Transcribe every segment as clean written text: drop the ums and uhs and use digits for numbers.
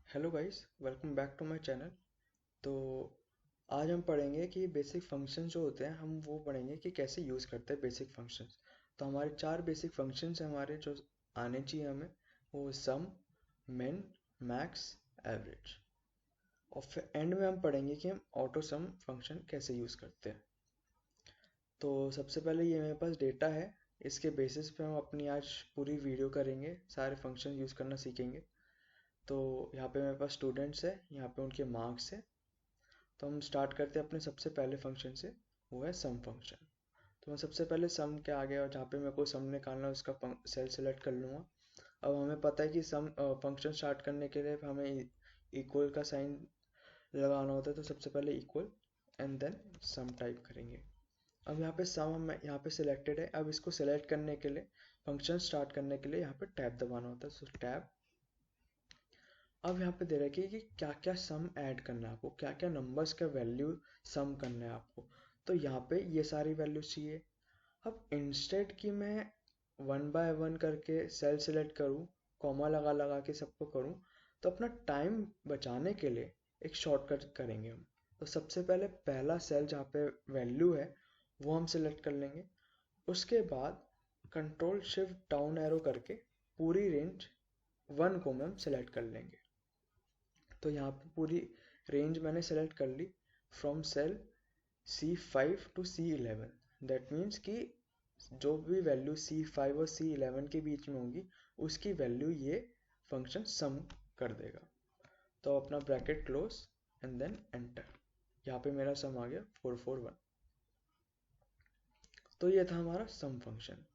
Hello guys, welcome back to my channel. तो आज हम पढ़ेंगे कि बेसिक फंक्शंस जो होते हैं हम वो पढ़ेंगे कि कैसे यूज़ करते हैं बेसिक फंक्शंस। तो हमारे चार बेसिक फंक्शंस हैं हमारे जो आने चाहिए हमें, वो सम, मिन, मैक्स, एवरेज। और फिर एंड में हम पढ़ेंगे कि हम ऑटो सम फंक्शन कैसे यूज़ करते हैं। तो सबसे पहले ये मेरे पास डेटा है, इसके बेसिस पे हम अपनी आज पूरी वीडियो करेंगे, सारे फंक्शन यूज़ करना सीखेंगे। तो यहाँ पे मेरे पास स्टूडेंट्स है, यहाँ पे उनके मार्क्स है। तो हम स्टार्ट करते हैं अपने सबसे पहले फंक्शन से, वो है सम फंक्शन। तो मैं सबसे पहले सम के आगे और जहाँ पे मेरे को सम निकालना है उसका सेल सेलेक्ट कर लूँगा। अब हमें पता है कि सम फंक्शन स्टार्ट करने के लिए हमें इक्वल का साइन लगाना होता है, तो सबसे पहले equal and then sum type करेंगे। अब यहाँ पे सम हम यहाँ पे सिलेक्टेड है। अब इसको सिलेक्ट करने के लिए, फंक्शन स्टार्ट करने के लिए यहाँ पे टैब दबाना होता है, सो टैब। अब यहाँ पे दे रखी है कि क्या क्या सम ऐड करना है आपको, क्या क्या नंबर्स का वैल्यू सम करना है आपको। तो यहाँ पे ये सारी वैल्यूज चाहिए। अब इंस्टेड कि मैं वन बाय वन करके सेल सेलेक्ट करूँ, कॉमा लगा लगा के सबको करूँ, तो अपना टाइम बचाने के लिए एक शॉर्टकट करेंगे हम। तो सबसे पहले पहला सेल जहाँ पे वैल्यू है वो हम सिलेक्ट कर लेंगे। उसके बाद कंट्रोल शिफ्ट डाउन एरो करके पूरी रेंज वन को हम सेलेक्ट कर लेंगे। तो यहाँ पे पूरी रेंज मैंने सेलेक्ट कर ली from cell C5 to C11। That means कि जो भी वैल्यू C5 और C11 के बीच में होगी उसकी वैल्यू ये फंक्शन सम कर देगा। तो अपना bracket close and then enter. यहाँ पे मेरा सम आ गया 441। तो ये था हमारा सम फंक्शन।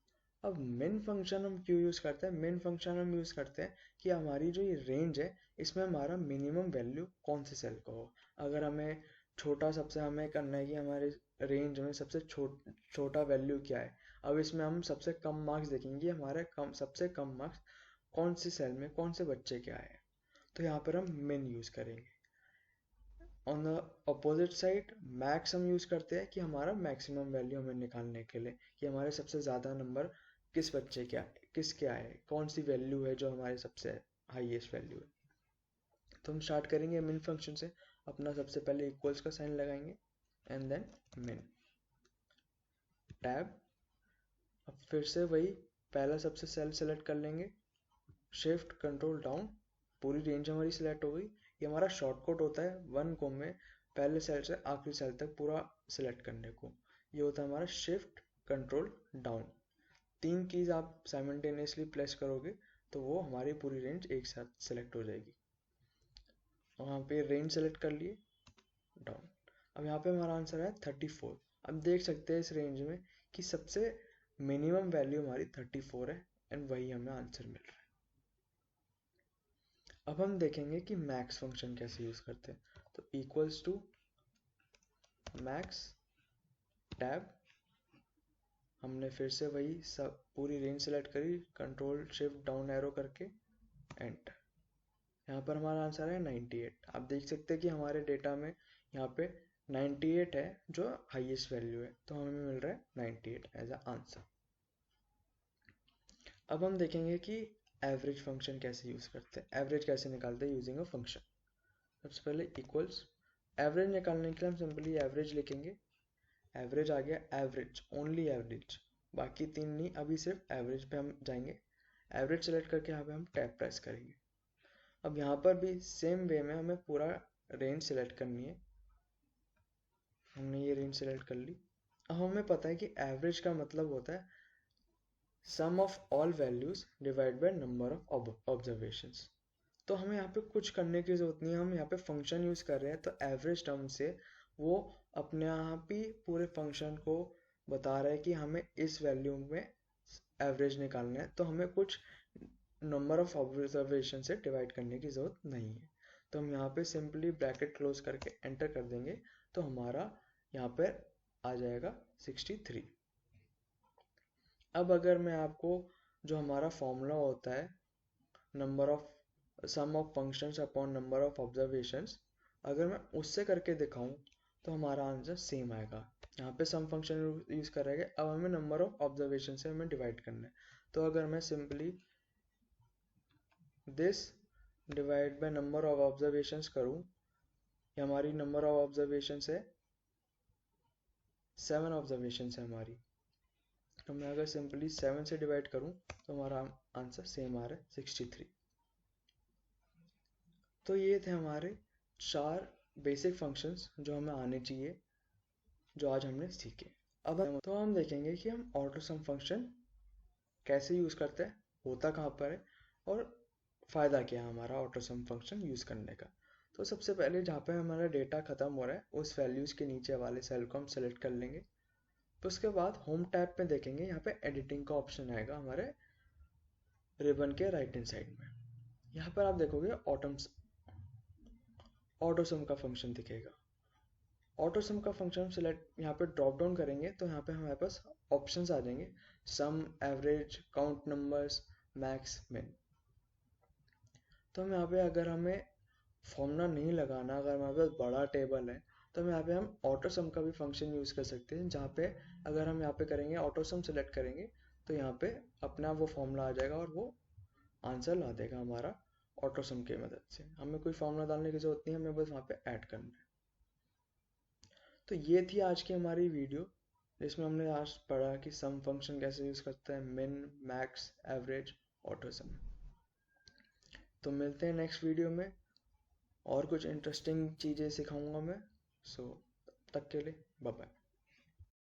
अब मिन फंक्शन हम क्यों यूज़ करते हैं? मिन फंक्शन हम यूज़ करते हैं कि हमारी जो ये रेंज है इसमें हमारा मिनिमम वैल्यू कौन से सेल का हो। अगर हमें छोटा सबसे हमें करना है कि हमारे रेंज में सबसे छोटा वैल्यू क्या है। अब इसमें हम सबसे कम मार्क्स देखेंगे, हमारे सबसे कम मार्क्स कौन से सेल में कौन से बच्चे के आए हैं। तो यहाँ पर हम मिन यूज़ करेंगे। On the opposite side max हम यूज़ करते हैं कि हमारा मैक्सिमम वैल्यू हमें निकालने के लिए कि हमारे सबसे ज़्यादा नंबर किस बच्चे क्या किस क्या है, कौन सी वैल्यू है जो हमारे सबसे हाईएस्ट वैल्यू है। तो हम स्टार्ट करेंगे मिन फंक्शन से। अपना सबसे पहले इक्वल्स का साइन लगाएंगे एंड देन मिन टैब। अब फिर से वही पहला सबसे सेल सेलेक्ट कर लेंगे, शिफ्ट कंट्रोल डाउन, पूरी रेंज हमारी सिलेक्ट हो गई। ये हमारा शॉर्टकट होता है वन को में पहले सेल से आखिरी सेल तक पूरा सिलेक्ट करने को। ये होता है हमारा शिफ्ट कंट्रोल डाउन। तीन कीज आप साइमल्टेनियसली प्रेस करोगे तो वो हमारी पूरी रेंज एक साथ सेलेक्ट हो जाएगी। वहाँ पे रेंज सेलेक्ट कर लिए, डाउन। अब यहाँ पे हमारा आंसर है 34। अब देख सकते हैं इस रेंज में कि सबसे मिनिमम वैल्यू हमारी 34 है एंड वही हमें आंसर मिल रहा है। अब हम देखेंगे कि मैक्स फंक्शन कैसे यूज करते हैं। तो इक्वल्स टू मैक्स टैब, हमने फिर से वही सब पूरी रेंज सेलेक्ट करी, कंट्रोल शिफ्ट डाउन एरो करके एंटर। यहाँ पर हमारा आंसर है 98। आप देख सकते हैं कि हमारे डेटा में यहाँ पे 98 है जो हाईएस्ट वैल्यू है, तो हमें मिल रहा है 98 एज अ आंसर। अब हम देखेंगे कि एवरेज फंक्शन कैसे यूज करते हैं, एवरेज कैसे निकालते हैं यूजिंग अ फंक्शन। सबसे पहले इक्वल्स, एवरेज निकालने के लिए हम सिंपली एवरेज लिखेंगे। एवरेज आ गया, एवरेज ओनली एवरेज, बाकी तीन नहीं, अभी सिर्फ एवरेज पे हम जाएंगे। एवरेज सेलेक्ट करके यहाँ पे हम टैब प्रेस करेंगे। अब यहाँ पर भी सेम वे में हमें पूरा रेंज सेलेक्ट करनी है। हमने ये रेंज सेलेक्ट कर ली। अब हमें पता है कि एवरेज का मतलब होता है sum of all values divide by number of observations. तो हमें यहाँ पे कुछ करने की जरूरत नहीं है, हम यहाँ पे फंक्शन यूज कर रहे हैं, तो एवरेज टर्म से वो अपने आप ही पूरे फंक्शन को बता रहा है कि हमें इस वैल्यू में एवरेज निकालना है, तो हमें कुछ नंबर ऑफ ऑब्जर्वेशन से डिवाइड करने की जरूरत नहीं है। तो हम यहाँ पे सिंपली ब्रैकेट क्लोज करके एंटर कर देंगे, तो हमारा यहाँ पर आ जाएगा 63। अब अगर मैं आपको जो हमारा फॉर्मूला होता है number of sum of functions upon number of observations, अगर मैं उससे करके दिखाऊं तो हमारा आंसर सेम आएगा। यहाँ पे सम फंक्शन यूज कर रहे हैं, अब हमें नंबर ऑफ ऑब्जर्वेशन से हमें डिवाइड करना है। तो अगर मैं simply this divide by number of observations करूँ, ये हमारी नंबर ऑफ ऑब्जर्वेशंस है 7 ऑब्जर्वेशंस है हमारी, तो मैं अगर सिंपली 7 से डिवाइड करूँ तो हमारा आंसर सेम आ रहा है 63। तो ये थे हमारे 4 बेसिक फंक्शंस जो हमें आने चाहिए, जो आज हमने सीखे। अब हम देखेंगे कि हम ऑटो सम फंक्शन कैसे यूज़ करते हैं, होता कहाँ पर है, और फ़ायदा क्या है हमारा ऑटो सम फंक्शन यूज़ करने का। तो सबसे पहले जहाँ पे हमारा डेटा ख़त्म हो रहा है उस वैल्यूज़ के नीचे वाले सेल को हम सेलेक्ट कर लेंगे। तो उसके बाद होम टैब में देखेंगे, यहाँ पे एडिटिंग का ऑप्शन आएगा हमारे रिबन के राइट हैंड साइड में। यहाँ पर आप देखोगे ऑटो सम का फंक्शन दिखेगा। ऑटो सम का फंक्शन सिलेक्ट यहाँ पे ड्रॉप डाउन करेंगे तो यहाँ पे हमारे पास ऑप्शंस आ जाएंगे, सम, एवरेज, काउंट नंबर्स, मैक्स, मिन। तो हम यहाँ पे अगर हमें फॉर्मूला नहीं लगाना, अगर हमारे पास बड़ा टेबल है, तो हम यहाँ पे हम ऑटो सम का भी फंक्शन यूज़ कर सकते हैं, जहाँ पे अगर हम यहाँ पे करेंगे ऑटो सम सेलेक्ट करेंगे तो यहाँ पे अपना वो फॉर्मूला आ जाएगा और वो आंसर ला देगा हमारा ऑटो सम की मदद से। हमें कोई फॉर्मूला डालने की जरूरत नहीं है, हमें बस वहाँ पे ऐड करना है। तो ये थी आज की हमारी वीडियो, जिसमें हमने आज पढ़ा कि सम फंक्शन कैसे यूज़ करते हैं, मिन, मैक्स, एवरेज, ऑटो सम। तो मिलते हैं नेक्स्ट वीडियो में, और कुछ इंटरेस्टिंग चीज़ें सिखाऊंगा मैं। सो तब तक के लिए बाय बाय।